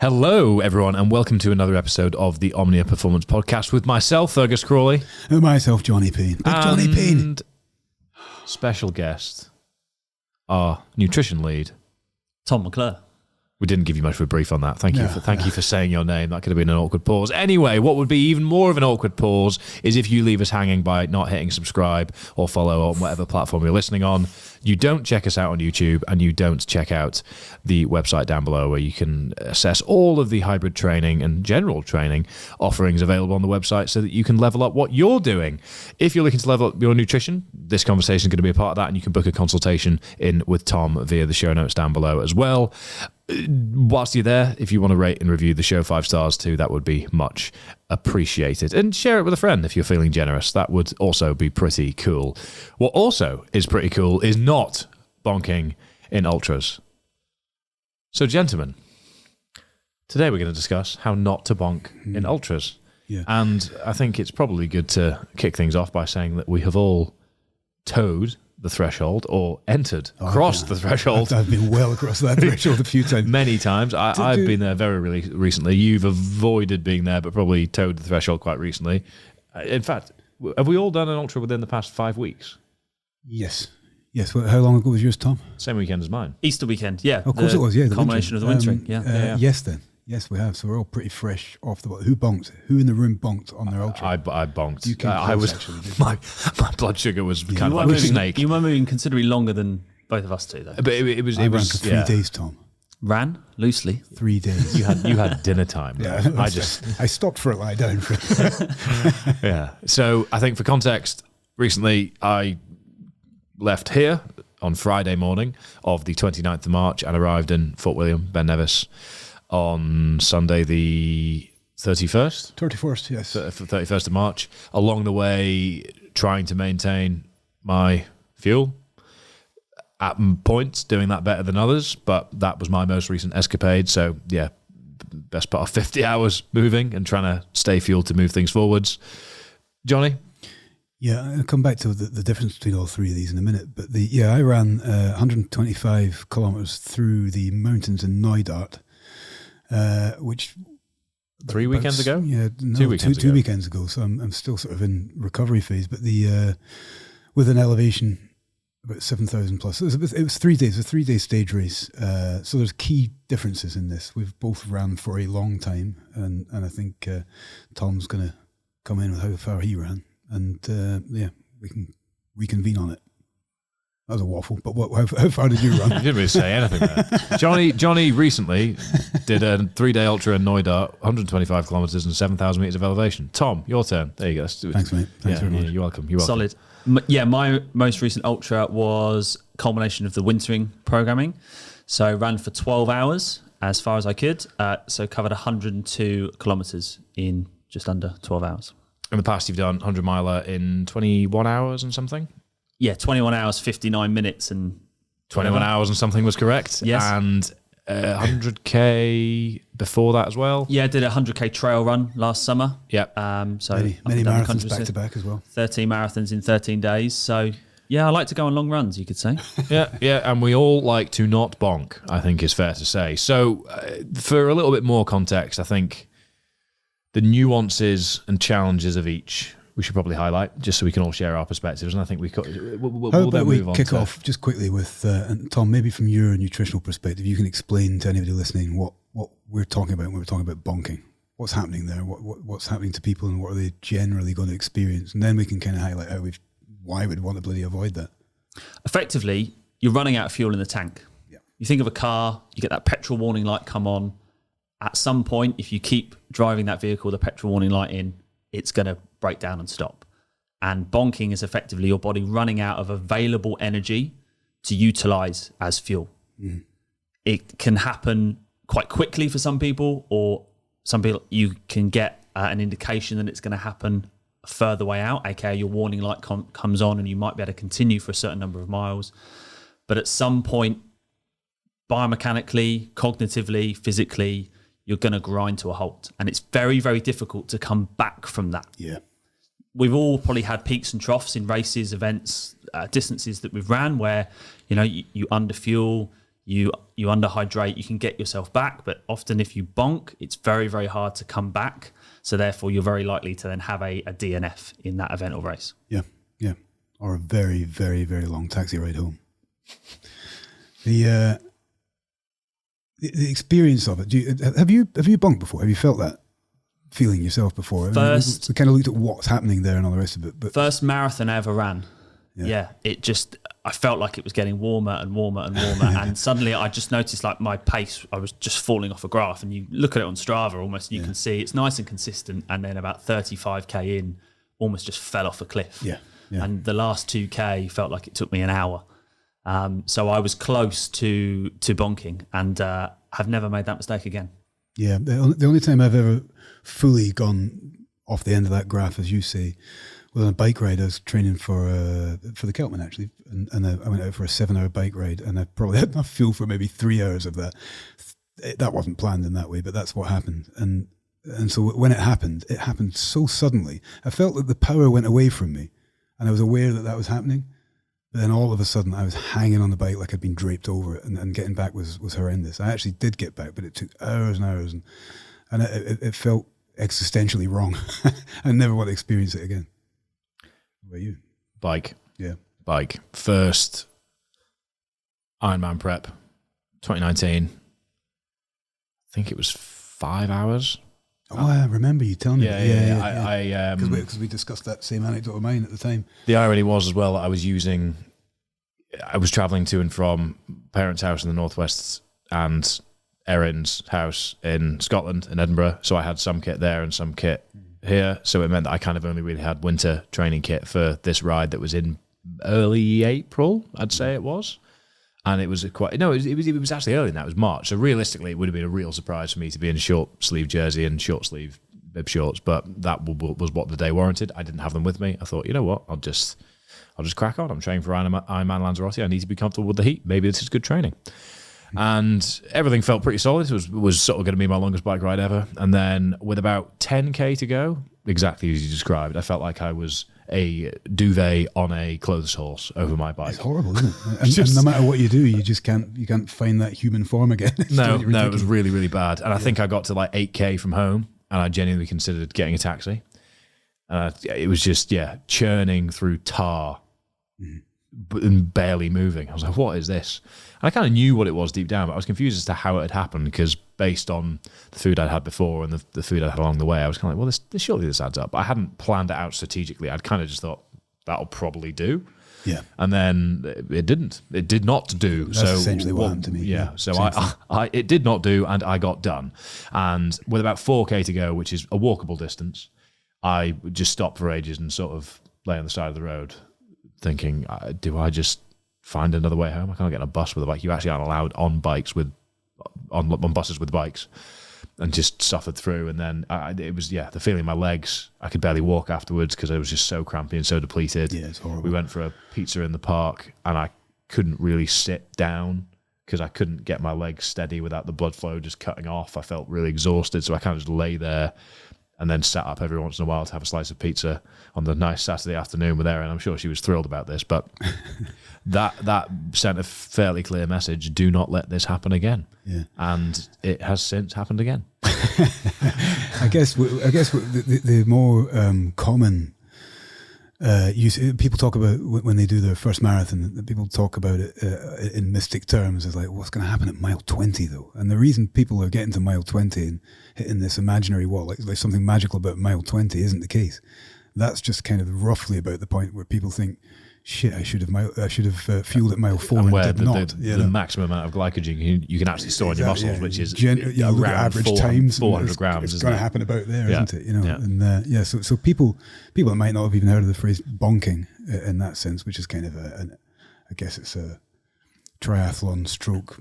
Hello, everyone, and welcome to another episode of the Omnia Performance podcast with myself, Fergus Crawley. And myself, Jonny Payne. Johnny Payne. And special guest, our nutrition lead, Tom McClure. We didn't give you much of a brief on that. Thank you for saying your name. That could have been an awkward pause. Anyway, what would be even more of an awkward pause is if you leave us hanging by not hitting subscribe or follow on whatever platform you're listening on. You don't check us out on YouTube, and you don't check out the website down below where you can assess all of the hybrid training and general training offerings available on the website so that you can level up what you're doing. If you're looking to level up your nutrition, this conversation is going to be a part of that, and you can book a consultation in with Tom via the show notes down below as well. Whilst you're there, if you want to rate and review the show 5 stars too, that would be much appreciated. And share it with a friend if you're feeling generous. That would also be pretty cool. What also is pretty cool is not bonking in ultras. So, gentlemen, today we're going to discuss how not to bonk in ultras. Yeah. And I think it's probably good to kick things off by saying that we have all towed the threshold or crossed the threshold. I've been well across that threshold a few times. Many times. I've been there very recently. You've avoided being there, but probably towed the threshold quite recently. In fact, have we all done an ultra within the past 5 weeks? Yes. Well, how long ago was yours, Tom? Same weekend as mine. Easter weekend, yeah. Of course it was, yeah. The culmination of the wintering, yeah. Yes, then. Yes, we have. So we're all pretty fresh off the... Who bonked? Who in the room bonked on their ultra? I bonked. You came close, actually, didn't my blood sugar was kind of like a snake. You were moving considerably longer than both of us two, though. But it was ran for 3 days, Tom. Ran loosely. 3 days. You had dinner time. Yeah, I stopped for a lie down for it. Yeah. So I think for context, recently I left here on Friday morning of the 29th of March and arrived in Fort William, Ben Nevis, on Sunday the 31st? 31st, yes. 31st of March. Along the way, trying to maintain my fuel. At points, doing that better than others, but that was my most recent escapade. So, yeah, best part of 50 hours moving and trying to stay fueled to move things forwards. Jonny? Yeah, I'll come back to the difference between all three of these in a minute. But I ran 125 kilometers through the mountains in Neustadt, which 3 weekends ago? Yeah, no, 2 weekends ago. 2 weekends ago. So I'm still sort of in recovery phase. But with an elevation about 7,000 plus, it was 3 days, a 3-day stage race. So there's key differences in this. We've both ran for a long time, and I think Tom's going to come in with how far he ran, and we can reconvene on it. That was a waffle, but how far did you run? You didn't really say anything there. Jonny recently did a 3-day ultra in Neustadt, 125 kilometres and 7,000 metres of elevation. Tom, your turn. There you go. Thanks, mate. Thanks very much. You're welcome. Solid. Yeah, my most recent ultra was culmination of the wintering programming. So ran for 12 hours as far as I could. So covered 102 kilometres in just under 12 hours. In the past, you've done 100 miler in 21 hours and something? Yeah, 21 hours, 59 minutes and... 21 hours and something was correct. Yes. And 100k before that as well. Yeah, I did a 100k trail run last summer. Yep. So many marathons back to back as well. 13 marathons in 13 days. So yeah, I like to go on long runs, you could say. Yeah, and we all like to not bonk, I think is fair to say. So for a little bit more context, I think the nuances and challenges of each we should probably highlight, just so we can all share our perspectives. And I think How about we kick off just quickly with, and Tom, maybe from your nutritional perspective, you can explain to anybody listening what we're talking about when we're talking about bonking. What's happening there? What's happening to people, and what are they generally going to experience? And then we can kind of highlight why we'd want to bloody avoid that. Effectively, you're running out of fuel in the tank. Yeah. You think of a car, you get that petrol warning light come on. At some point, if you keep driving that vehicle, the petrol warning light in, it's going to break down and stop. And bonking is effectively your body running out of available energy to utilize as fuel. Mm. It can happen quite quickly for some people, or some people you can get an indication that it's going to happen further way out, aka your warning light comes on and you might be able to continue for a certain number of miles. But at some point, biomechanically, cognitively, physically, you're going to grind to a halt. And it's very, very difficult to come back from that. Yeah. We've all probably had peaks and troughs in races, events, distances that we've ran where, you underfuel, you underhydrate, you can get yourself back, but often if you bonk, it's very, very hard to come back. So therefore, you're very likely to then have a DNF in that event or race. Yeah, yeah. Or a very, very, very long taxi ride home. The experience of it. Have you bonked before? Have you felt that feeling yourself before? First, we kind of looked at what's happening there and all the rest of it. But first marathon I ever ran. Yeah, I felt like it was getting warmer and warmer and warmer. And suddenly I just noticed like my pace, I was just falling off a graph. And you look at it on Strava almost, and you can see it's nice and consistent. And then about 35K in, almost just fell off a cliff. Yeah. And the last 2K felt like it took me an hour. So I was close to bonking, and have never made that mistake again. Yeah, the only time I've ever fully gone off the end of that graph, as you say, was on a bike ride. I was training for the Keltman actually, and I went out for a 7-hour bike ride, and I probably had enough fuel for maybe 3 hours of that. That wasn't planned in that way, but that's what happened. And so when it happened so suddenly. I felt that the power went away from me, and I was aware that was happening. But then all of a sudden, I was hanging on the bike like I'd been draped over it, and getting back was horrendous. I actually did get back, but it took hours and hours, and it felt existentially wrong. I never want to experience it again. What about you? Bike. Yeah. Bike. First Ironman prep, 2019. I think it was 5 hours. Oh, I remember you telling me. Yeah. Because we discussed that same anecdote of mine at the time. The irony was as well that I was traveling to and from parents' house in the northwest and Erin's house in Scotland, in Edinburgh. So I had some kit there and some kit here. So it meant that I kind of only really had winter training kit for this ride that was in early April, I'd say it was. And it was it was actually early than that. It was March. So realistically, it would have been a real surprise for me to be in a short sleeve jersey and short sleeve bib shorts. But that was what the day warranted. I didn't have them with me. I thought, you know what, I'll just crack on. I'm training for Ironman Lanzarote. I need to be comfortable with the heat. Maybe this is good training. And everything felt pretty solid. It was sort of going to be my longest bike ride ever. And then with about 10K to go, exactly as you described, I felt like I was a duvet on a clothes horse over my bike. It's horrible, isn't it? And no matter what you do, you can't find that human form again. No, it was really, really bad. And I think I got to like 8K from home, and I genuinely considered getting a taxi. It was just, churning through tar and barely moving. I was like, what is this? And I kind of knew what it was deep down, but I was confused as to how it had happened, because based on the food I'd had before and the food I'd had along the way, I was kind of like, well, surely this adds up. But I hadn't planned it out strategically. I'd kind of just thought, that'll probably do. Yeah. And then it didn't. It did not do. That's essentially what happened to me. Yeah. So it did not do, and I got done. And with about 4K to go, which is a walkable distance, I just stopped for ages and sort of lay on the side of the road thinking, do I just find another way home? I can't get on a bus with a bike. You actually aren't allowed on buses with bikes, and just suffered through. And then it was, the feeling in my legs. I could barely walk afterwards because I was just so crampy and so depleted. Yeah, it's horrible. We went for a pizza in the park, and I couldn't really sit down because I couldn't get my legs steady without the blood flow just cutting off. I felt really exhausted, so I kind of just lay there and then sat up every once in a while to have a slice of pizza on the nice Saturday afternoon with Erin. I'm sure she was thrilled about this, but that sent a fairly clear message: do not let this happen again. Yeah. And it has since happened again. I guess the more common people talk about when they do their first marathon, people talk about it in mystic terms as like, what's going to happen at mile 20 though? And the reason people are getting to mile 20 and hitting this imaginary wall, like something magical about mile 20, isn't the case. That's just kind of roughly about the point where people think, shit, I should have fueled at mile 4 and where did not. The maximum amount of glycogen you can actually store in your muscles, which is around average times 400 grams. It's going to happen about there, isn't it? Yeah. And so people that might not have even heard of the phrase bonking in that sense, which is kind of I guess it's a triathlon stroke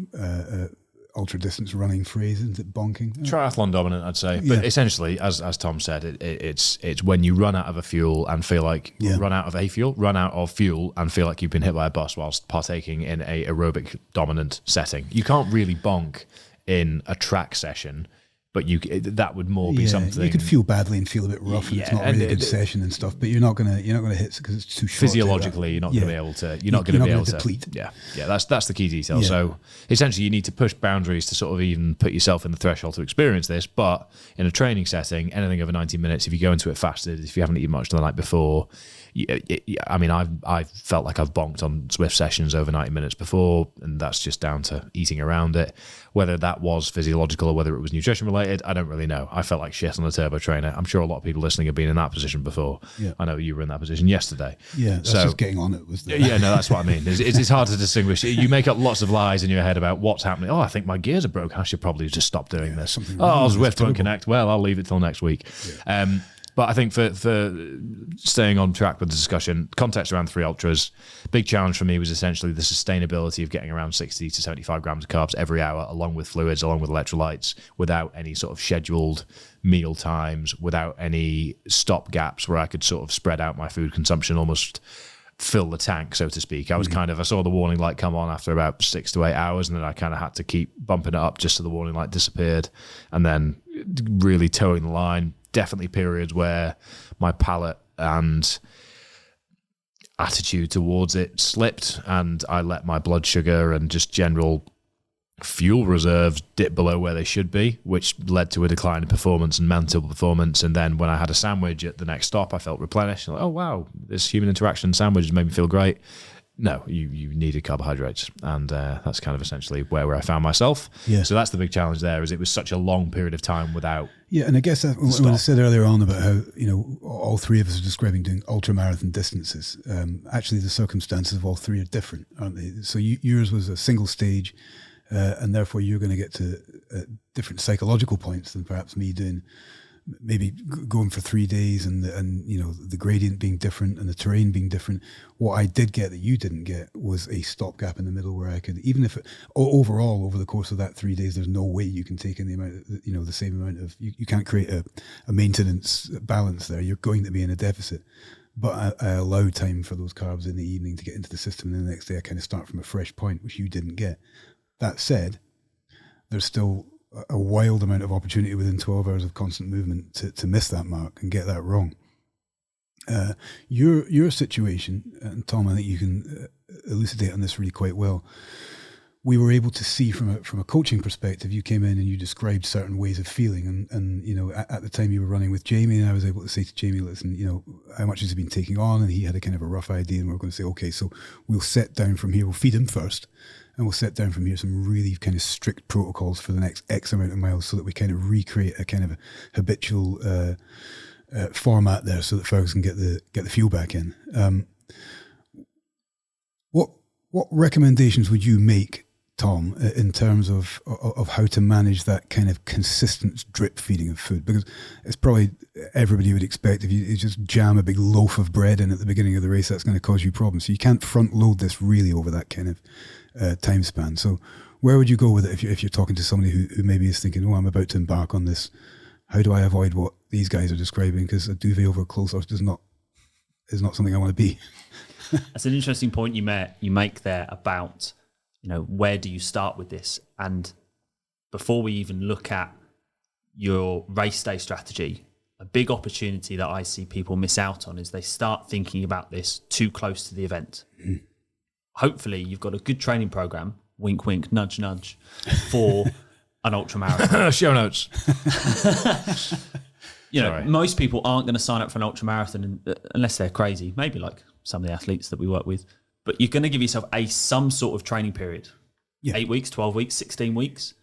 ultra distance running phrase, isn't it? Bonking. Triathlon dominant, I'd say. But essentially, as Tom said, it's when you run out of a fuel and feel like run out of fuel and feel like you've been hit by a bus whilst partaking in a aerobic dominant setting. You can't really bonk in a track session, but that would more be something you could feel badly and feel a bit rough, and it's not really a good session and stuff. But you're not gonna hit because it's too short. Physiologically, you're not going to be able to. You're not going to be able to deplete. Yeah. That's the key detail. Yeah. So essentially, you need to push boundaries to sort of even put yourself in the threshold to experience this. But in a training setting, anything over 90 minutes, if you go into it fasted, if you haven't eaten much the night before, I mean, I've felt like I've bonked on Zwift sessions over 90 minutes before, and that's just down to eating around it. Whether that was physiological or whether it was nutrition related, I don't really know. I felt like shit on a turbo trainer. I'm sure a lot of people listening have been in that position before. Yeah. I know you were in that position yesterday. Yeah, that's just getting on it. Yeah, no, that's what I mean. It's hard to distinguish. You make up lots of lies in your head about what's happening. Oh, I think my gears are broke. I should probably just stop doing this. Oh, Zwift won't connect. Well, I'll leave it till next week. Yeah. But I think for staying on track with the discussion, context around 3 Ultras, big challenge for me was essentially the sustainability of getting around 60 to 75 grams of carbs every hour, along with fluids, along with electrolytes, without any sort of scheduled meal times, without any stop gaps where I could sort of spread out my food consumption, almost fill the tank, so to speak. I was I saw the warning light come on after about 6 to 8 hours, and then I kind of had to keep bumping it up just so the warning light disappeared, and then really towing the line. Definitely periods where my palate and attitude towards it slipped, and I let my blood sugar and just general fuel reserves dip below where they should be, which led to a decline in performance and mental performance. And then when I had a sandwich at the next stop, I felt replenished. Like, oh, wow, this human interaction sandwich has made me feel great. No, you needed carbohydrates, and that's kind of essentially where I found myself. Yeah. So that's the big challenge there, is it was such a long period of time without. Yeah, and I guess that, when I said earlier on about how all three of us are describing doing ultramarathon distances. Actually, the circumstances of all three are different, aren't they? So yours was a single stage, and therefore you're going to get to different psychological points than perhaps me doing. Maybe going for 3 days and the gradient being different and the terrain being different. What I did get that you didn't get was a stopgap in the middle where I could, even if overall over the course of that 3 days, there's no way you can take in the amount, the same amount of, you can't create a maintenance balance there. You're going to be in a deficit. But I allowed time for those carbs in the evening to get into the system, and the next day I kind of start from a fresh point, which you didn't get. That said, there's still a wild amount of opportunity within 12 hours of constant movement to miss that mark and get that wrong. Your situation, and Tom, I think you can elucidate on this really quite well. We were able to see from a coaching perspective, you came in and you described certain ways of feeling, and at the time you were running with Jamie, and I was able to say to Jamie, listen, how much has he been taking on? And he had a kind of a rough idea, and we were going to say, okay, so we'll set down from here, we'll feed him first, and we'll set down from here some really kind of strict protocols for the next X amount of miles so that we kind of recreate a kind of a habitual format there so that Fergus can get the fuel back in. What recommendations would you make, Tom, in terms of how to manage that kind of consistent drip feeding of food? Because it's probably everybody would expect if you just jam a big loaf of bread in at the beginning of the race, that's going to cause you problems. So you can't front load this really over that kind of time span. So where would you go with it if you're talking to somebody who maybe is thinking, oh, I'm about to embark on this. How do I avoid what these guys are describing? Because a duvet over a clothes horse is not something I want to be. That's an interesting point you make there about, where do you start with this? And before we even look at your race day strategy, a big opportunity that I see people miss out on is they start thinking about this too close to the event. Mm. Hopefully you've got a good training program, wink, wink, nudge, nudge, for an ultramarathon. Show notes. Most people aren't going to sign up for an ultramarathon unless they're crazy, maybe like some of the athletes that we work with. But you're going to give yourself some sort of training period. Yeah. 8 weeks, 12 weeks, 16 weeks.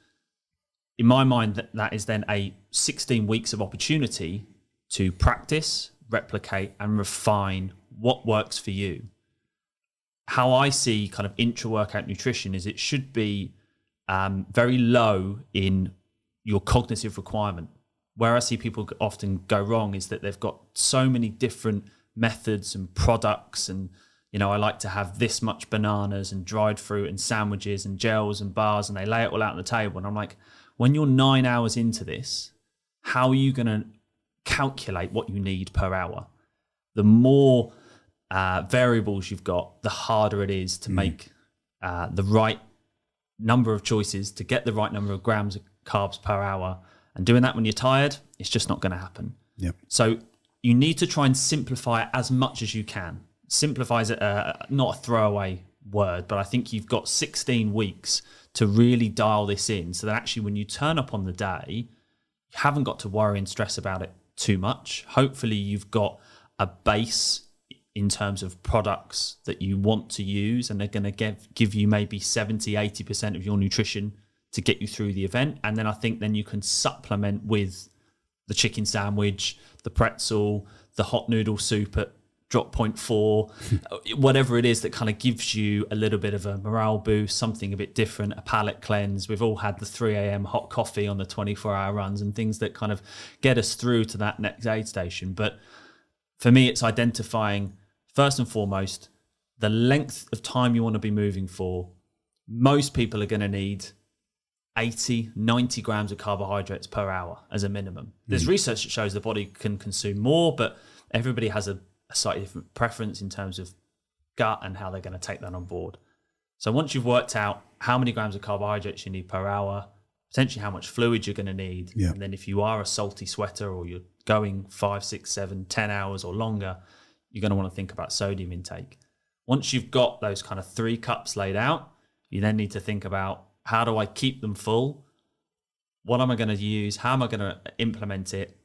In my mind, that is then a 16 weeks of opportunity to practice, replicate, and refine what works for you. How I see kind of intra-workout nutrition is it should be very low in your cognitive requirement. Where I see people often go wrong is that they've got so many different methods and products, and I like to have this much bananas and dried fruit and sandwiches and gels and bars, and they lay it all out on the table. And I'm like, when you're 9 hours into this, how are you going to calculate what you need per hour? The more variables you've got, the harder it is to make the right number of choices, to get the right number of grams of carbs per hour, And doing that when you're tired, it's just not going to happen. Yep. So you need to try and simplify it as much as you can. Simplify is not a throwaway word, but I think you've got 16 weeks to really dial this in so that actually when you turn up on the day, you haven't got to worry and stress about it too much. Hopefully you've got a base in terms of products that you want to use, and they're going to give you maybe 70-80% of your nutrition to get you through the event. And then I think then you can supplement with the chicken sandwich, the pretzel, the hot noodle soup at drop point 4, whatever it is that kind of gives you a little bit of a morale boost, something a bit different, a palate cleanse. We've all had the 3 a.m. hot coffee on the 24-hour runs and things that kind of get us through to that next aid station. But for me, it's identifying, first and foremost, the length of time you want to be moving for. Most people are going to need 80, 90 grams of carbohydrates per hour as a minimum. There's research that shows the body can consume more, but everybody has a slightly different preference in terms of gut and how they're going to take that on board. So once you've worked out how many grams of carbohydrates you need per hour, potentially how much fluid you're going to need, and then if you are a salty sweater or you're going 5, 6, 7, 10 hours or longer, you're going to want to think about sodium intake. Once you've got those kind of 3 cups laid out, you then need to think about, how do I keep them full? What am I going to use? How am I going to implement it?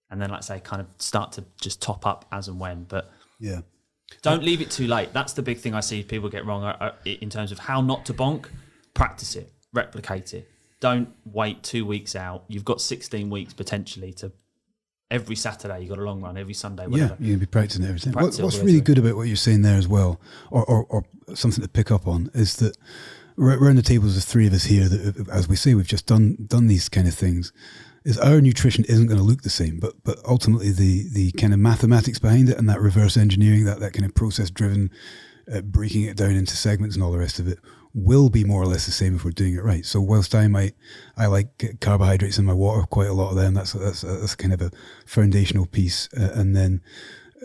And then, like I say, kind of start to just top up as and when. But don't leave it too late. That's the big thing I see people get wrong in terms of how not to bonk. Practice it, replicate it. Don't wait 2 weeks out. You've got 16 weeks potentially to. Every Saturday you've got a long run. Every Sunday, whatever. Yeah, you're going to be practicing everything. What's really good about what you're saying there as well, or something to pick up on, is that around the tables, there's 3 of us here that, as we say, we've just done these kind of things. Is our nutrition isn't going to look the same, but ultimately the kind of mathematics behind it and that reverse engineering, that kind of process driven, breaking it down into segments and all the rest of it will be more or less the same if we're doing it right. So whilst I like carbohydrates in my water, quite a lot of them, that's kind of a foundational piece, and then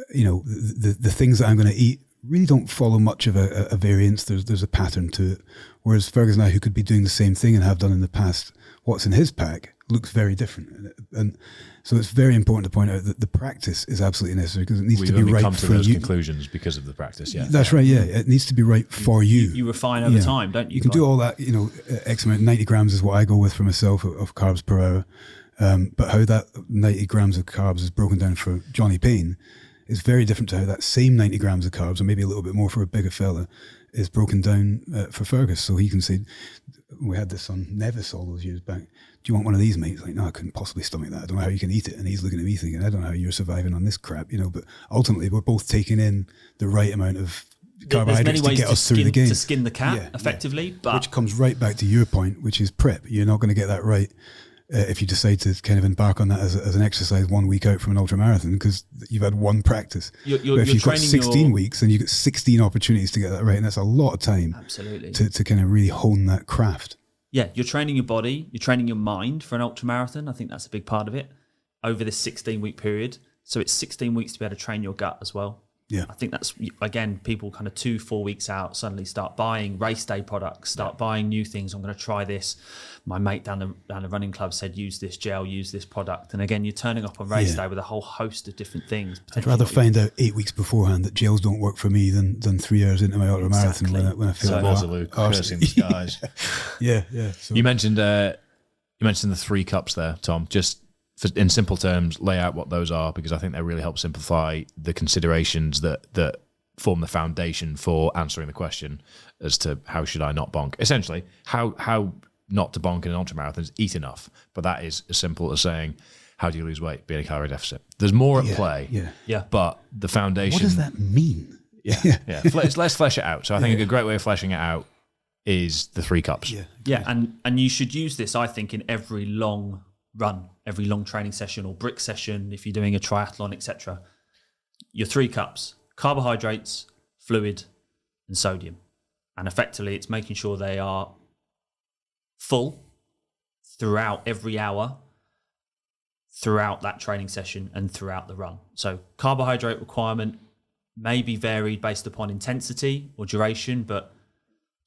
the things that I'm going to eat really don't follow much of a variance. There's a pattern to it. Whereas Fergus and I, who could be doing the same thing and have done in the past, what's in his pack looks very different. And so it's very important to point out that the practice is absolutely necessary, because it needs to be right come to for those you. Conclusions because of the practice. Yeah, that's right. Yeah, it needs to be right for you. You refine over time, don't you? You can do all that. X amount, 90 grams is what I go with for myself of carbs per hour. But how that 90 grams of carbs is broken down for Johnny Payne is very different to how that same 90 grams of carbs, or maybe a little bit more for a bigger fella, is broken down for Fergus. So he can say, we had this on Nevis all those years back, do you want one of these, mate? It's like, no, I couldn't possibly stomach that. I don't know how you can eat it. And he's looking at me thinking, I don't know how you're surviving on this crap, but ultimately we're both taking in the right amount of carbohydrates to get us through the game. To skin the cat, effectively. But which comes right back to your point, which is prep. You're not going to get that right if you decide to kind of embark on that as an exercise 1 week out from an ultramarathon, because you've had one practice. But if you've got 16 weeks, then you get 16 opportunities to get that right, and that's a lot of time. Absolutely. To kind of really hone that craft. Yeah, you're training your body, you're training your mind for an ultramarathon. I think that's a big part of it over this 16-week period. So it's 16 weeks to be able to train your gut as well. Yeah, I think that's, again, people kind of 2-4 weeks out suddenly start buying race day products, start buying new things. I'm going to try this. My mate down the running club said, use this gel, use this product. And again, you're turning up on race day with a whole host of different things. I'd rather find out 8 weeks beforehand that gels don't work for me than 3 hours into my ultramarathon when I feel like cursing the skies. Yeah. So. You mentioned the 3 cups there, Tom. Just in simple terms, lay out what those are, because I think they really help simplify the considerations that form the foundation for answering the question as to how should I not bonk. Essentially, how not to bonk in an ultramarathon is eat enough, but that is as simple as saying, how do you lose weight? Be in a calorie deficit. There's more at play, but the foundation... What does that mean? Yeah. Let's flesh it out. So I think a great way of fleshing it out is the 3 cups. Yeah, and you should use this, I think, in every long run, every long training session or brick session, if you're doing a triathlon, etc. Your 3 cups: carbohydrates, fluid, and sodium. And effectively, it's making sure they are full throughout every hour, throughout that training session, and throughout the run. So carbohydrate requirement may be varied based upon intensity or duration, but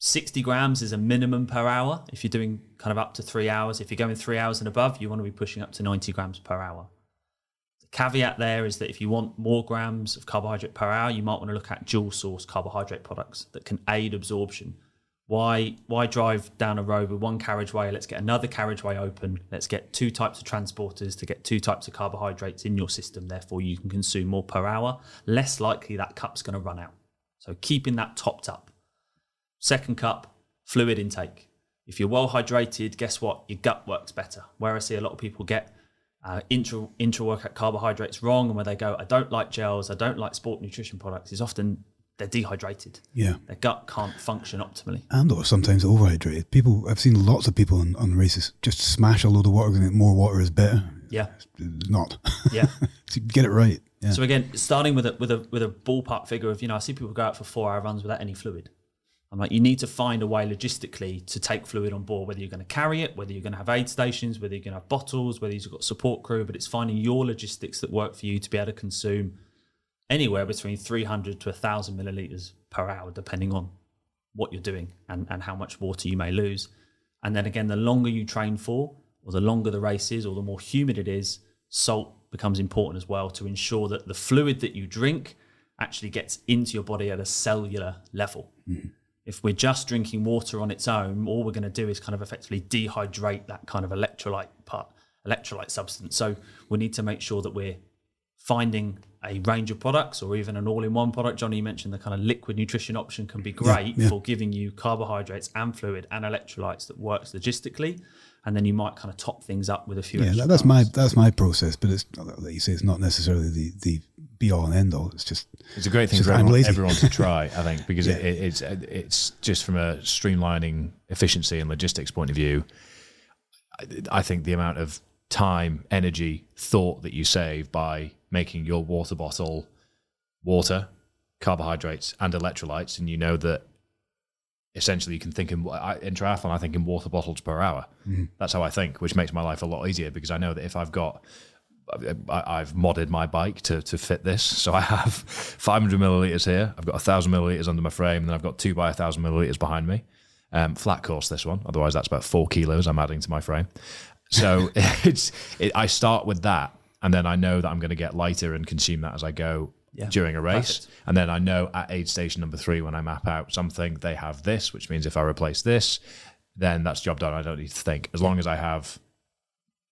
60 grams is a minimum per hour. If you're doing kind of up to 3 hours, if you're going 3 hours and above, you want to be pushing up to 90 grams per hour. The caveat there is that if you want more grams of carbohydrate per hour, you might want to look at dual source carbohydrate products that can aid absorption. Why drive down a road with one carriageway? Let's get another carriageway open. Let's get 2 types of transporters to get 2 types of carbohydrates in your system. Therefore, you can consume more per hour. Less likely that cup's going to run out. So keeping that topped up. Second cup, fluid intake. If you're well hydrated, guess what? Your gut works better. Where I see a lot of people get intra-workout carbohydrates wrong, and where they go, I don't like gels, I don't like sport nutrition products, is often they're dehydrated. Yeah. Their gut can't function optimally. And or sometimes overhydrated. People, I've seen lots of people on races just smash a load of water and more water is better. Yeah. It's not. Yeah. So get it right. Yeah. So again, starting with a ballpark figure of, I see people go out for 4-hour runs without any fluid. I'm like, you need to find a way logistically to take fluid on board, whether you're going to carry it, whether you're going to have aid stations, whether you're going to have bottles, whether you've got support crew, but it's finding your logistics that work for you to be able to consume anywhere between 300 to 1,000 millilitres per hour, depending on what you're doing and how much water you may lose. And then again, the longer you train for, or the longer the race is, or the more humid it is, salt becomes important as well to ensure that the fluid that you drink actually gets into your body at a cellular level. Mm-hmm. If we're just drinking water on its own, all we're going to do is kind of effectively dehydrate that kind of electrolyte substance. So we need to make sure that we're finding a range of products or even an all-in-one product. Jonny, you mentioned the kind of liquid nutrition option can be great for giving you carbohydrates and fluid and electrolytes that works logistically. And then you might kind of top things up with a few extra that's my process, but it's like you say, it's not necessarily the be all and end all. It's a great thing for everyone to try, I think, because it's just from a streamlining efficiency and logistics point of view. I think the amount of time, energy, thought that you save by making your water bottle water, carbohydrates, and electrolytes, and you know that essentially you can think in triathlon, I think in water bottles per hour. Mm-hmm. That's how I think, which makes my life a lot easier, because I know that if I've modded my bike to fit this. So I have 500 millilitres here. I've got 1,000 millilitres under my frame, and then I've got 2 by 1,000 millilitres behind me. Flat course, this one. Otherwise, that's about 4 kilos I'm adding to my frame. So I start with that, and then I know that I'm going to get lighter and consume that as I go during a race. Perfect. And then I know at aid station number 3, when I map out something, they have this, which means if I replace this, then that's job done. I don't need to think. As long as I have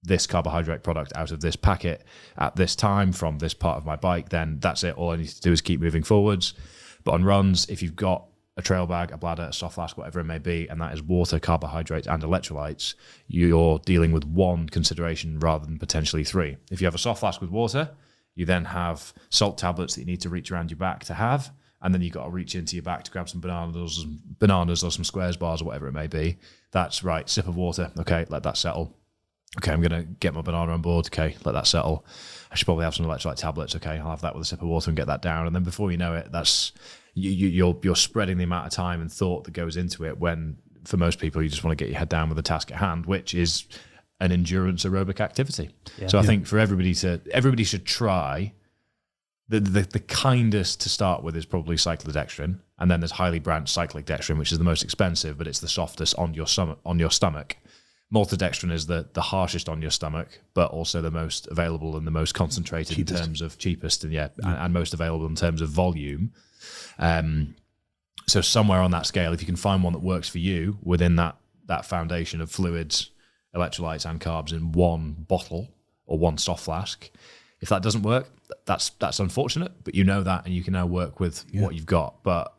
this carbohydrate product out of this packet at this time from this part of my bike, then that's it. All I need to do is keep moving forwards. But on runs, if you've got a trail bag, a bladder, a soft flask, whatever it may be, and that is water, carbohydrates, and electrolytes, you're dealing with 1 consideration rather than potentially 3. If you have a soft flask with water, you then have salt tablets that you need to reach around your back to have, and then you've got to reach into your back to grab some bananas or some squares bars or whatever it may be. That's right, sip of water. Okay, let that settle. Okay, I'm going to get my banana on board. Okay, let that settle. I should probably have some electrolyte tablets. Okay, I'll have that with a sip of water and get that down. And then before you know it, that's you're spreading the amount of time and thought that goes into it, when for most people you just want to get your head down with the task at hand, which is an endurance aerobic activity. Yeah. So I think for everybody should try. The kindest to start with is probably cyclodextrin, and then there's highly branched cyclic dextrin, which is the most expensive, but it's the softest on your stomach. Maltodextrin is the harshest on your stomach, but also the most available and the most concentrated cheapest. In terms of cheapest and most available in terms of volume. So somewhere on that scale, if you can find one that works for you within that foundation of fluids, electrolytes, and carbs in 1 bottle or 1 soft flask, if that doesn't work, that's unfortunate, but you know that, and you can now work with what you've got. But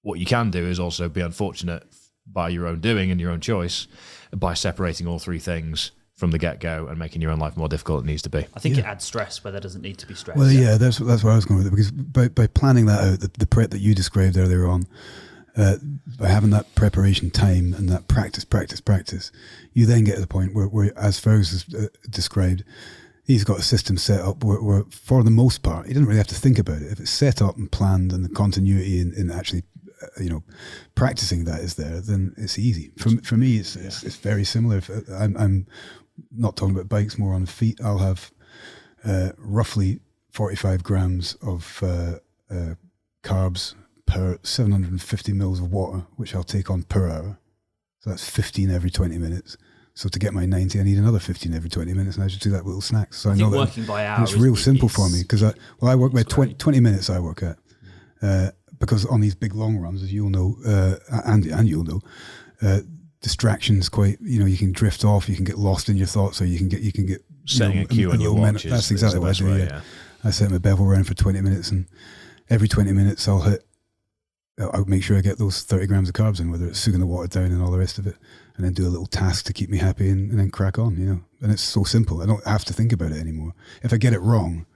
what you can do is also be unfortunate by your own doing and your own choice, by separating all 3 things from the get-go and making your own life more difficult than it needs to be. I think it adds stress where there doesn't need to be stress. Well, that's where I was going with it, because by planning that out, the prep that you described earlier on, by having that preparation time and that practice, you then get to the point where as Fergus has described, he's got a system set up where for the most part, he doesn't really have to think about it. If it's set up and planned and the continuity in actually practicing that is there, then it's easy. For me, it's very similar. If I'm not talking about bikes, more on feet, I'll have roughly 45 grams of carbs per 750 mils of water, which I'll take on per hour. So that's 15 every 20 minutes. So to get my 90, I need another 15 every 20 minutes, and I just do that with little snacks. So I know that working by hour. It's real simple for me because I work by 20 minutes. I work at because on these big long runs, as you'll know, and you'll know, distractions quite. You can drift off. You can get lost in your thoughts, or you can get setting a cue on your watch. That's exactly what I do. Yeah. I set my bevel around for 20 minutes, and every 20 minutes I'll make sure I get those 30 grams of carbs in, whether it's sucking the water down and all the rest of it, and then do a little task to keep me happy and then crack on, And it's so simple. I don't have to think about it anymore. If I get it wrong,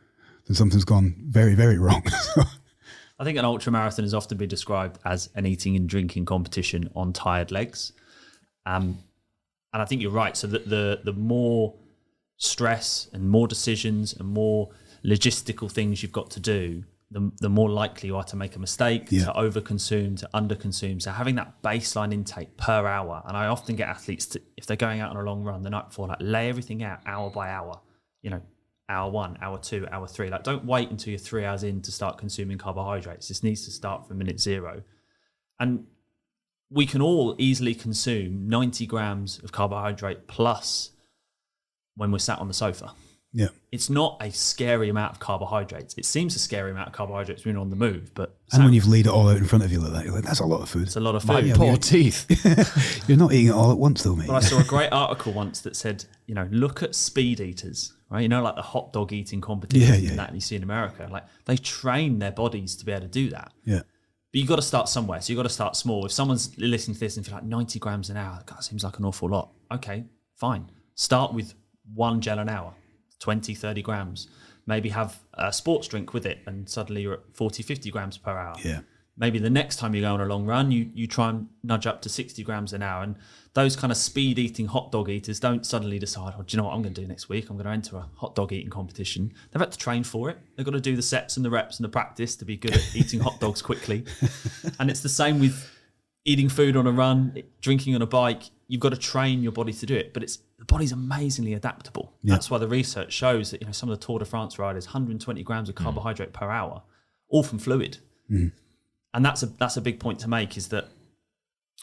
then something's gone very, very wrong. I think an ultramarathon has often been described as an eating and drinking competition on tired legs. And I think you're right. So the more stress and more decisions and more logistical things you've got to do, the more likely you are to make a mistake, to overconsume, to underconsume. So having that baseline intake per hour, and I often get athletes to, if they're going out on a long run the night before, like lay everything out hour by hour, hour 1, hour 2, hour 3. Like don't wait until you're 3 hours in to start consuming carbohydrates. This needs to start from minute 0. And we can all easily consume 90 grams of carbohydrate plus when we're sat on the sofa. Yeah, it's not a scary amount of carbohydrates. It seems a scary amount of carbohydrates when you're on the move, but when you've laid it all out in front of you like that, you're like, that's a lot of food. It's a lot of food. Poor teeth. You're not eating it all at once, though, mate. But I saw a great article once that said, look at speed eaters, right? Like the hot dog eating competition that you see in America. Like they train their bodies to be able to do that. Yeah. But you've got to start somewhere. So you've got to start small. If someone's listening to this and feel like 90 grams an hour, God, that seems like an awful lot. Okay, fine. Start with 1 gel an hour. 20, 30 grams, maybe have a sports drink with it and suddenly you're at 40, 50 grams per hour. Yeah. Maybe the next time you go on a long run, you try and nudge up to 60 grams an hour. And those kind of speed eating hot dog eaters don't suddenly decide, do you know what I'm going to do next week? I'm going to enter a hot dog eating competition. They've had to train for it. They've got to do the sets and the reps and the practice to be good at eating hot dogs quickly. And it's the same with eating food on a run, drinking on a bike. You've got to train your body to do it, but the body's amazingly adaptable. Yeah. That's why the research shows that some of the Tour de France riders, 120 grams of carbohydrate per hour, all from fluid. Mm. And that's a big point to make, is that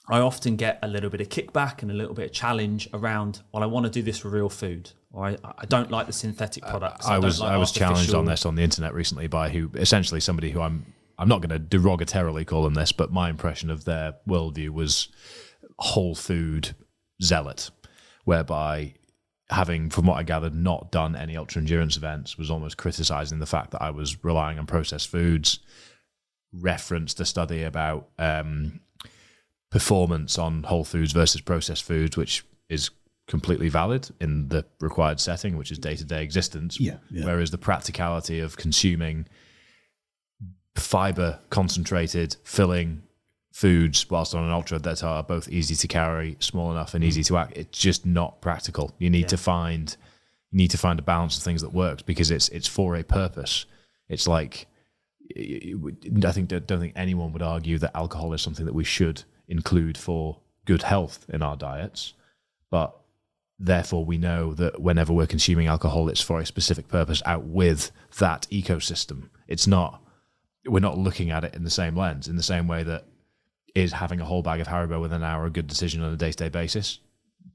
I often get a little bit of kickback and a little bit of challenge around, well, I want to do this for real food, or I don't like the synthetic products. I was challenged on this on the internet recently by somebody who I'm not going to derogatorily call them this, but my impression of their worldview was whole food zealot, whereby having, from what I gathered, not done any ultra endurance events, was almost criticizing the fact that I was relying on processed foods, referenced a study about performance on whole foods versus processed foods, which is completely valid in the required setting, which is day-to-day existence. Yeah. Whereas the practicality of consuming fiber concentrated filling foods whilst on an ultra that are both easy to carry, small enough and easy to act, it's just not practical. You need to find a balance of things that works, because it's for a purpose. It's like, don't think anyone would argue that alcohol is something that we should include for good health in our diets, but therefore we know that whenever we're consuming alcohol, it's for a specific purpose out with that ecosystem. We're not looking at it in the same lens, in the same way that is having a whole bag of Haribo within an hour a good decision on a day-to-day basis?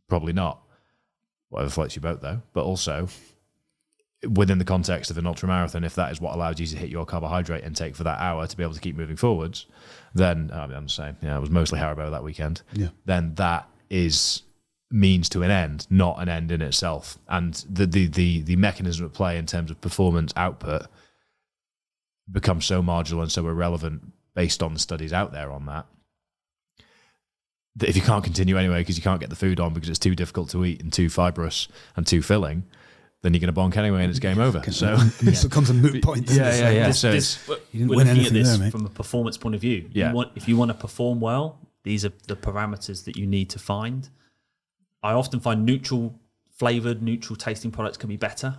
Probably not. Whatever floats your boat, though. But also, within the context of an ultramarathon, if that is what allows you to hit your carbohydrate intake for that hour to be able to keep moving forwards, then I'm saying, it was mostly Haribo that weekend. Yeah. Then that is means to an end, not an end in itself. And the mechanism at play in terms of performance output becomes so marginal and so irrelevant based on the studies out there on that if you can't continue anyway because you can't get the food on because it's too difficult to eat and too fibrous and too filling, then you're going to bonk anyway and it's game over. So it becomes a moot point. Yeah. We're looking at this from a performance point of view. Yeah. If you want to perform well, these are the parameters that you need to find. I often find neutral flavored, neutral tasting products can be better.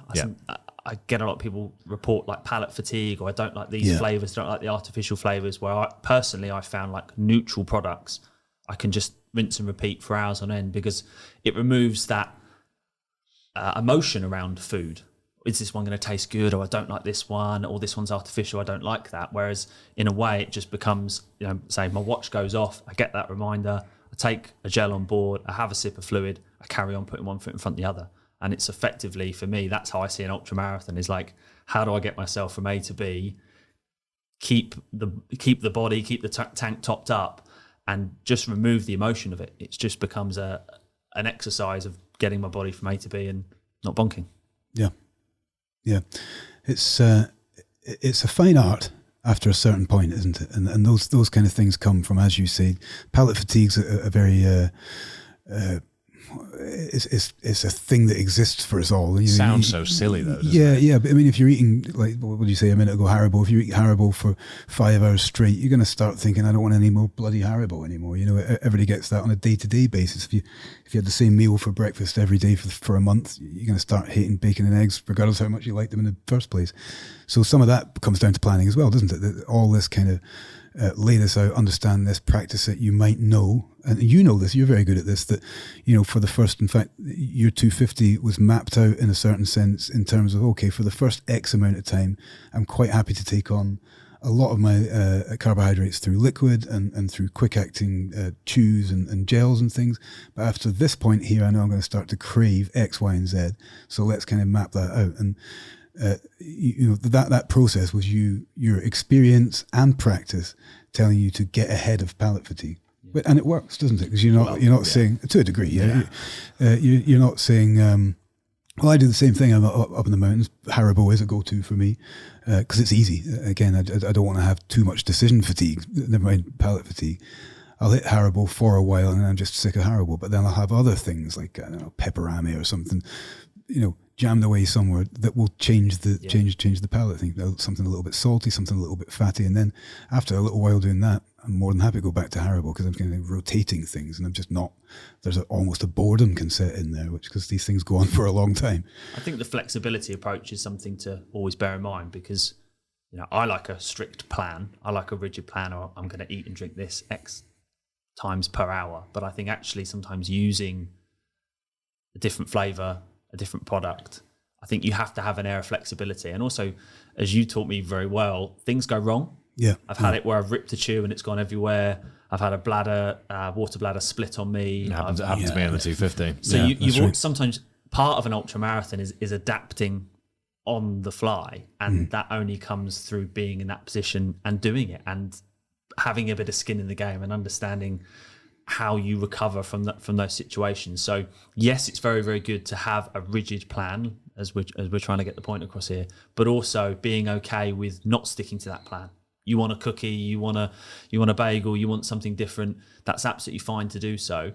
I get a lot of people report like palate fatigue, or I don't like these flavors, don't like the artificial flavors, where I found like neutral products I can just rinse and repeat for hours on end, because it removes that emotion around food. is this one going to taste good, or I don't like this one, or this one's artificial, I don't like that. Whereas in a way it just becomes, say my watch goes off, I get that reminder, I take a gel on board, I have a sip of fluid, I carry on putting one foot in front of the other. And it's effectively, for me, that's how I see an ultramarathon, is like, how do I get myself from A to B, keep the body, keep the tank topped up, and just remove the emotion of it. It just becomes an exercise of getting my body from A to B and not bonking. Yeah. It's a fine art after a certain point, isn't it? And those kind of things come from, as you say, palate fatigue's a very it's a thing that exists for us all. Sounds so silly though. Yeah. But I mean, if you're eating, like, what did you say a minute ago, Haribo? If you eat Haribo for 5 hours straight, you're going to start thinking, I don't want any more bloody Haribo anymore. Everybody gets that on a day-to-day basis. If you had the same meal for breakfast every day for a month, you're going to start hating bacon and eggs, regardless of how much you like them in the first place. So some of that comes down to planning as well, doesn't it? That all this kind of lay this out, understand this, practice it. You might know, and you know this, you're very good at this, that, for the first, in fact, your 250 was mapped out in a certain sense in terms of, okay, for the first X amount of time, I'm quite happy to take on a lot of my carbohydrates through liquid and through quick acting chews and gels and things. But after this point here, I know I'm going to start to crave X, Y, and Z. So let's kind of map that out. And that process was your experience and practice telling you to get ahead of palate fatigue. And it works, doesn't it? Because you're not saying, to a degree, you're not saying, well, I do the same thing. I'm up in the mountains. Haribo is a go-to for me because it's easy. Again, I don't want to have too much decision fatigue, never mind palate fatigue. I'll hit Haribo for a while and then I'm just sick of Haribo. But then I'll have other things like, I don't know, pepperami or something, jammed away somewhere that will change the palate. I think something a little bit salty, something a little bit fatty, and then after a little while doing that, I'm more than happy to go back to Haribo because I'm kind of rotating things, and I'm just not. There's almost a boredom can set in there, because these things go on for a long time. I think the flexibility approach is something to always bear in mind, because I like a strict plan. I like a rigid plan, or I'm going to eat and drink this X times per hour. But I think actually sometimes using a different flavour, a different product, I think you have to have an air of flexibility. And also, as you taught me very well, things go wrong. Yeah, I've had it where I've ripped a chew and it's gone everywhere. I've had a water bladder split on me. It happened to me on the 250. So you've sometimes part of an ultra marathon is adapting on the fly, and that only comes through being in that position and doing it and having a bit of skin in the game and understanding how you recover from those situations. So yes, it's very, very good to have a rigid plan as we're trying to get the point across here, but also being okay with not sticking to that plan. You want a cookie, you want a bagel, you want something different. That's absolutely fine to do so.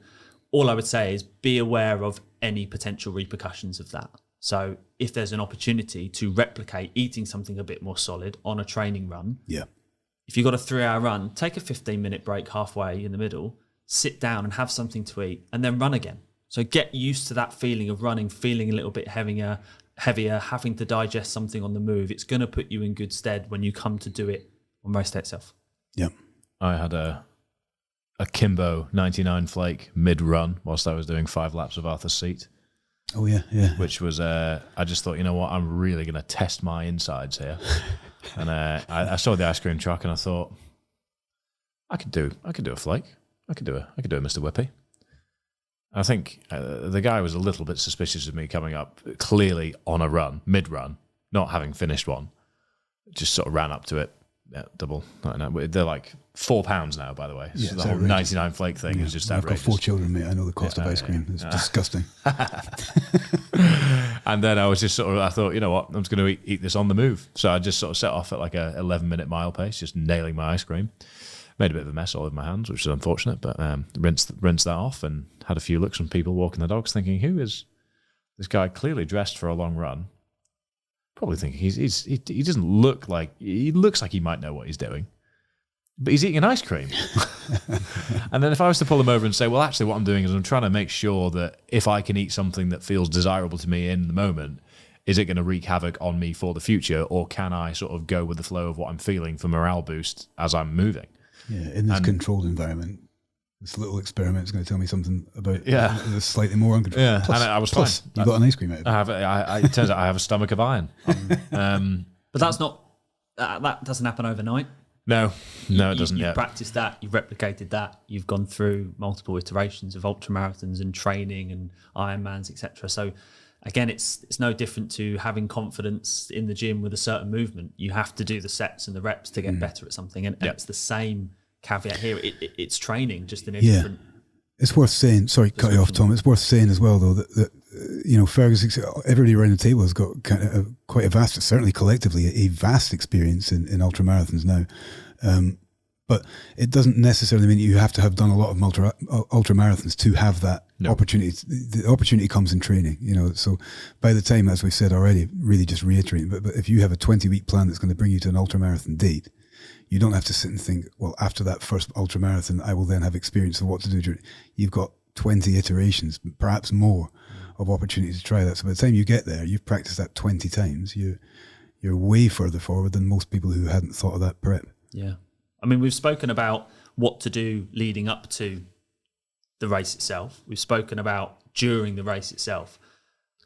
All I would say is be aware of any potential repercussions of that. So if there's an opportunity to replicate eating something a bit more solid on a training run, if you've got a 3-hour run, take a 15-minute break halfway in the middle, sit down and have something to eat, and then run again. So get used to that feeling of running, feeling a little bit heavier, having to digest something on the move. It's going to put you in good stead when you come to do it on race day itself. Yeah. I had a Kimbo 99 flake mid-run whilst I was doing 5 laps of Arthur's Seat. Oh, yeah. Which was, I just thought, you know what, I'm really going to test my insides here. And I saw the ice cream truck and I thought, I could do a flake. I could do a Mr. Whippy. I think the guy was a little bit suspicious of me coming up clearly on a run, mid-run, not having finished one. Just sort of ran up to it. Yeah, double. They're like £4 now, by the way. So the whole 99 flake thing is just outrageous. I've got 4 children, mate. I know the cost of ice cream. It's disgusting. And then I was just I thought, you know what, I'm just going to eat this on the move. So I just sort of set off at like a 11-minute mile pace, just nailing my ice cream. Made a bit of a mess all over my hands, which is unfortunate, but rinsed that off and had a few looks from people walking the dogs thinking, who is this guy clearly dressed for a long run? Probably thinking he doesn't look like, he looks like he might know what he's doing, but he's eating an ice cream. And then if I was to pull him over and say, well, actually what I'm doing is I'm trying to make sure that if I can eat something that feels desirable to me in the moment, is it going to wreak havoc on me for the future, or can I sort of go with the flow of what I'm feeling for morale boost as I'm moving? Yeah, in this controlled environment, This little experiment is going to tell me something about Yeah. slightly more uncontrolled. Yeah, and I was fine. Plus, you got an ice cream out of it. It turns out I have a stomach of iron. But that's not that doesn't happen overnight. No, it doesn't You've yet. practiced that, you've replicated that, you've gone through multiple iterations of ultramarathons and training and Ironmans, etc. So again, it's no different to having confidence in the gym with a certain movement. You have to do the sets and the reps to get better at something, and it's the same caveat here. It's training, just in a different. It's worth saying. Sorry, cut you off, Tom. It's worth saying as well, though, that Fergus, everybody around the table has got kind of quite a vast, certainly collectively, a vast experience in ultramarathons now. But it doesn't necessarily mean you have to have done a lot of ultramarathons to have that opportunity. The opportunity comes in training, So by the time, as we've said already, really just reiterating, but if you have a 20-week plan that's going to bring you to an ultramarathon date, you don't have to sit and think, well, after that first ultramarathon, I will then have experience of what to do. You've got 20 iterations, perhaps more, of opportunities to try that. So by the time you get there, you've practiced that 20 times. You're way further forward than most people who hadn't thought of that prep. Yeah. I mean, we've spoken about what to do leading up to the race itself. We've spoken about during the race itself.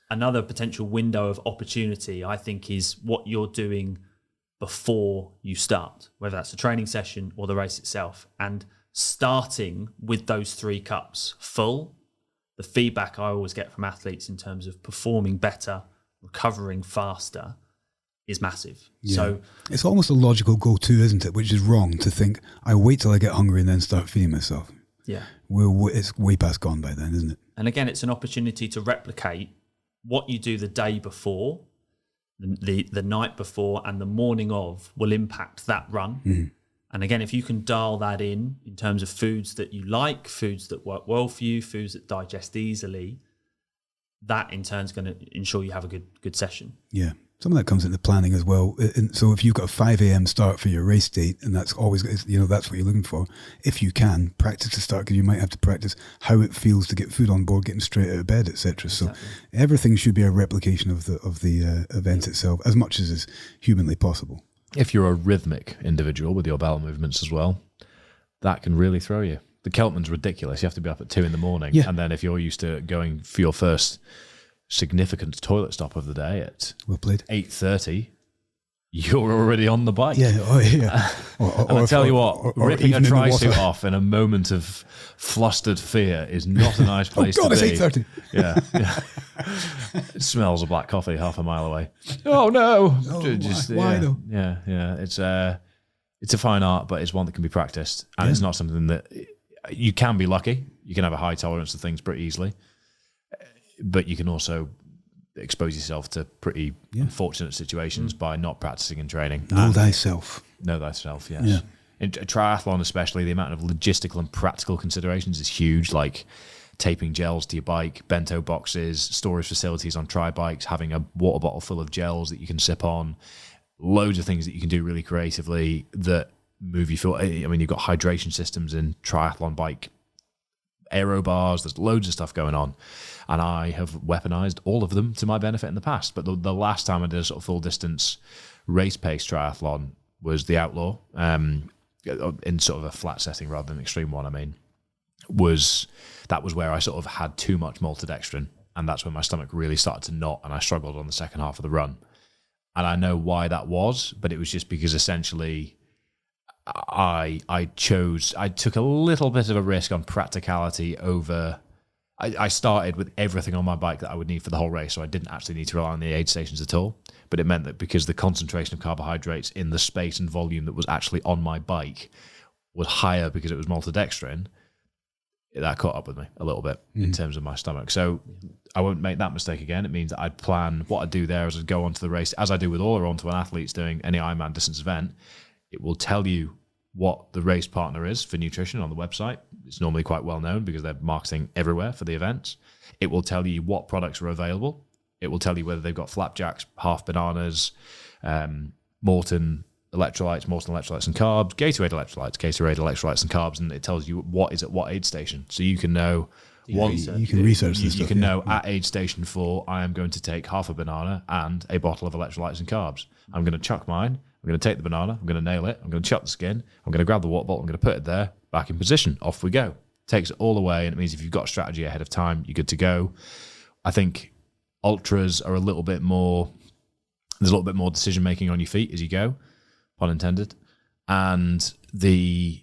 Another potential window of opportunity, I think, is what you're doing before you start, whether that's a training session or the race itself. And starting with those 3 cups full, the feedback I always get from athletes in terms of performing better, recovering faster, is massive. Yeah. So it's almost a logical go-to, isn't it? Which is wrong to think, I wait till I get hungry and then start feeding myself. yeah. It's way past gone by then, isn't it? And again, it's an opportunity to replicate what you do the day before, the night before, and the morning of will impact that run. Mm. And again, if you can dial that in terms of foods that you like, foods that work well for you, foods that digest easily, that in turn is going to ensure you have a good session. Yeah. Some of that comes into planning as well. And so if you've got a 5 a.m. start for your race date, and that's always, that's what you're looking for, if you can, practice to start, because you might have to practice how it feels to get food on board, getting straight out of bed, etc. So everything should be a replication of the event itself, as much as is humanly possible. If you're a rhythmic individual with your bowel movements as well, that can really throw you. The Keltman's ridiculous. You have to be up at 2 a.m. And then if you're used to going for your first significant toilet stop of the day at 8:30, you're already on the bike. Yeah, And I tell you what, ripping a tri-suit off in a moment of flustered fear is not a nice place to be. It's 8:30. Yeah. It smells of black coffee half a mile away. Oh no! Why though? Yeah. It's a fine art, but it's one that can be practiced, and it's not something that you can be lucky. You can have a high tolerance to things pretty easily. But you can also expose yourself to pretty unfortunate situations by not practicing and training. Know thyself. Know thyself, yes. Yeah. In triathlon especially, the amount of logistical and practical considerations is huge, like taping gels to your bike, bento boxes, storage facilities on tri-bikes, having a water bottle full of gels that you can sip on, loads of things that you can do really creatively that move you forward. I mean, you've got hydration systems in triathlon bike, aero bars, there's loads of stuff going on. And I have weaponized all of them to my benefit in the past. But the last time I did a sort of full distance race pace triathlon was the Outlaw, in sort of a flat setting rather than an extreme one. I mean, that was where I sort of had too much maltodextrin, and that's when my stomach really started to knot, and I struggled on the second half of the run. And I know why that was, but it was just because essentially I took a little bit of a risk on practicality over. I started with everything on my bike that I would need for the whole race, so I didn't actually need to rely on the aid stations at all. But it meant that because the concentration of carbohydrates in the space and volume that was actually on my bike was higher because it was maltodextrin, that caught up with me a little bit in terms of my stomach. So I won't make that mistake again. It means that I'd plan what I'd do there as I'd go onto the race, as I do with all or onto an athletes doing any Ironman distance event. It will tell you what the race partner is for nutrition on the website. It's normally quite well known because they're marketing everywhere for the events. It will tell you what products are available. It will tell you whether they've got flapjacks, half bananas, Morton electrolytes and carbs, Gatorade electrolytes and carbs, and it tells you what is at what aid station. So you can know you can research this you stuff, can know at aid station 4, I am going to take half a banana and a bottle of electrolytes and carbs. I'm going to chuck mine. I'm going to take the banana, I'm going to nail it, I'm going to chop the skin, I'm going to grab the water bottle, I'm going to put it there, back in position, off we go. takes it all away, and it means if you've got a strategy ahead of time, you're good to go. I think ultras are a little bit more, there's a little bit more decision making on your feet as you go, pun intended. And the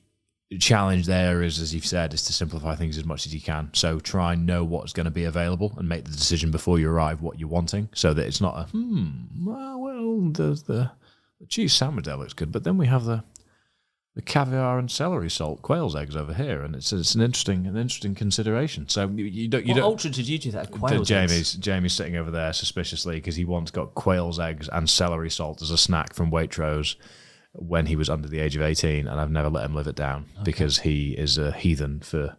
challenge there is, as you've said, is to simplify things as much as you can. So try and know what's going to be available and make the decision before you arrive what you're wanting, so that it's not a the cheese sandwich there looks good, but then we have the caviar and celery salt quail's eggs over here, and it's an interesting consideration. So you don't. What ultra did you do that? Quail's eggs? Jamie's sitting over there suspiciously because he once got quail's eggs and celery salt as a snack from Waitrose when he was under the age of 18, and I've never let him live it down because he is a heathen for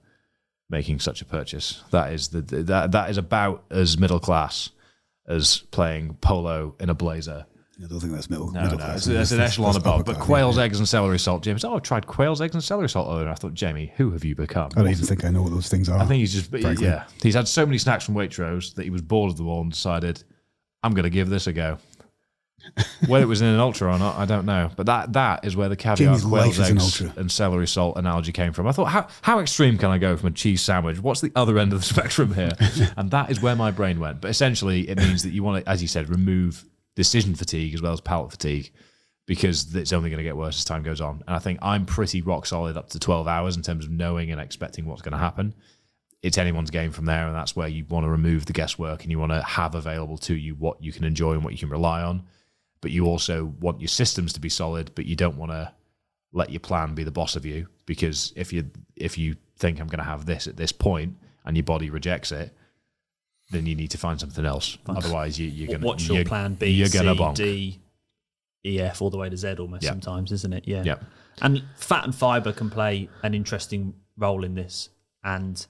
making such a purchase. That is that is about as middle class as playing polo in a blazer. I don't think that's middle class. It's an echelon above. But quail's eggs and celery salt. James, I tried quail's eggs and celery salt earlier. I thought, Jamie, who have you become? I don't even think I know what those things are. I think he's just, he's had so many snacks from Waitrose that he was bored of them all and decided, I'm going to give this a go. Whether it was in an ultra or not, I don't know. But that is where the caviar, quail's eggs and celery salt analogy came from. I thought, how extreme can I go from a cheese sandwich? What's the other end of the spectrum here? And that is where my brain went. But essentially, it means that you want to, as you said, remove decision fatigue as well as palate fatigue, because it's only going to get worse as time goes on. And I think I'm pretty rock solid up to 12 hours in terms of knowing and expecting what's going to happen. It's anyone's game from there, and that's where you want to remove the guesswork and you want to have available to you what you can enjoy and what you can rely on. But you also want your systems to be solid, but you don't want to let your plan be the boss of you, because if you think I'm going to have this at this point and your body rejects it, then you need to find something else. Otherwise, you're going to... What's your plan B, you're C, gonna bonk. D, E, F, all the way to Z almost sometimes, isn't it? Yeah. Yep. And fat and fibre can play an interesting role in this. And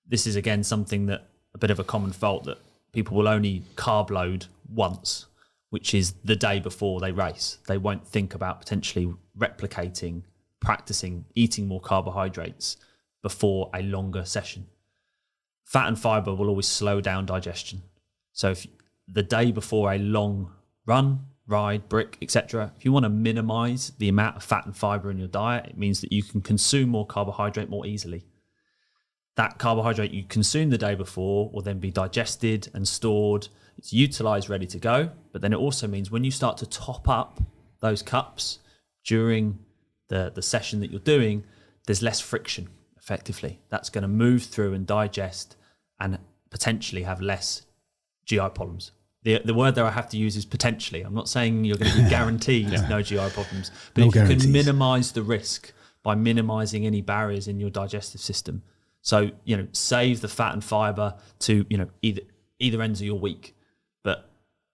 this is, again, something that, a bit of a common fault, that people will only carb load once, which is the day before they race. They won't think about potentially replicating, practicing, eating more carbohydrates before a longer session. Fat and fibre will always slow down digestion. So if the day before a long run, ride, brick, etc., if you want to minimise the amount of fat and fibre in your diet, it means that you can consume more carbohydrate more easily. That carbohydrate you consume the day before will then be digested and stored. It's utilised, ready to go. But then it also means when you start to top up those cups during the session that you're doing, there's less friction. Effectively, that's going to move through and digest and potentially have less GI problems. The word that I have to use is potentially. I'm not saying you're going to be guaranteed no GI problems, but if you can minimise the risk by minimising any barriers in your digestive system. So, save the fat and fibre to, either ends of your week, but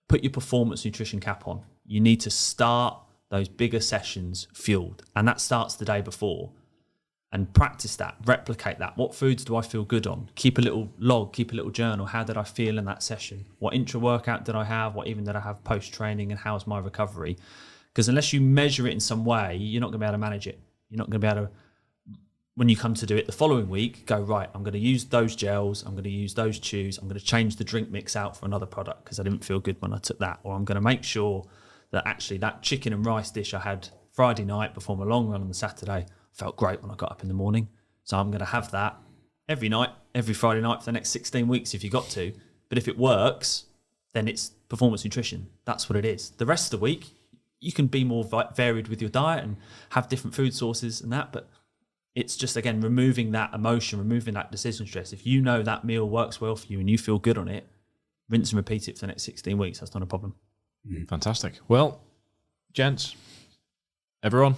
put your performance nutrition cap on. You need to start those bigger sessions fueled, and that starts the day before. And practice that, replicate that. What foods do I feel good on? Keep a little log, keep a little journal. How did I feel in that session? What intra-workout did I have? What even did I have post-training? And how's my recovery? Because unless you measure it in some way, you're not going to be able to manage it. You're not going to be able to, when you come to do it the following week, go, right, I'm going to use those gels. I'm going to use those chews. I'm going to change the drink mix out for another product because I didn't feel good when I took that. Or I'm going to make sure that actually that chicken and rice dish I had Friday night before my long run on the Saturday felt great when I got up in the morning. So I'm going to have that every night, every Friday night for the next 16 weeks if you got to. But if it works, then it's performance nutrition. That's what it is. The rest of the week, you can be more varied with your diet and have different food sources and that. But it's just, again, removing that emotion, removing that decision stress. If you know that meal works well for you and you feel good on it, rinse and repeat it for the next 16 weeks. That's not a problem. Fantastic. Well, gents, everyone,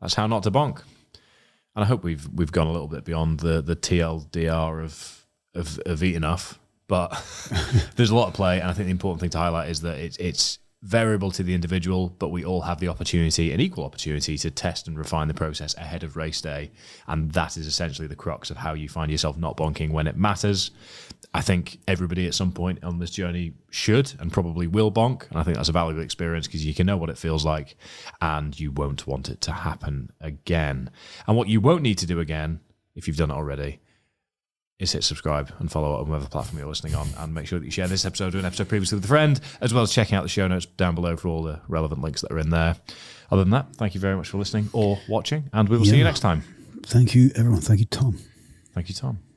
that's how not to bonk. And I hope we've gone a little bit beyond the TLDR of eat enough, but there's a lot at play. And I think the important thing to highlight is that it's variable to the individual, but we all have the opportunity, an equal opportunity, to test and refine the process ahead of race day. And that is essentially the crux of how you find yourself not bonking when it matters. I think everybody at some point on this journey should and probably will bonk. And I think that's a valuable experience because you can know what it feels like and you won't want it to happen again. And what you won't need to do again, if you've done it already, is hit subscribe and follow on whatever platform you're listening on, and make sure that you share this episode or an episode previously with a friend, as well as checking out the show notes down below for all the relevant links that are in there. Other than that, thank you very much for listening or watching, and we will see you next time. Thank you, everyone. Thank you, Tom. Thank you, Tom.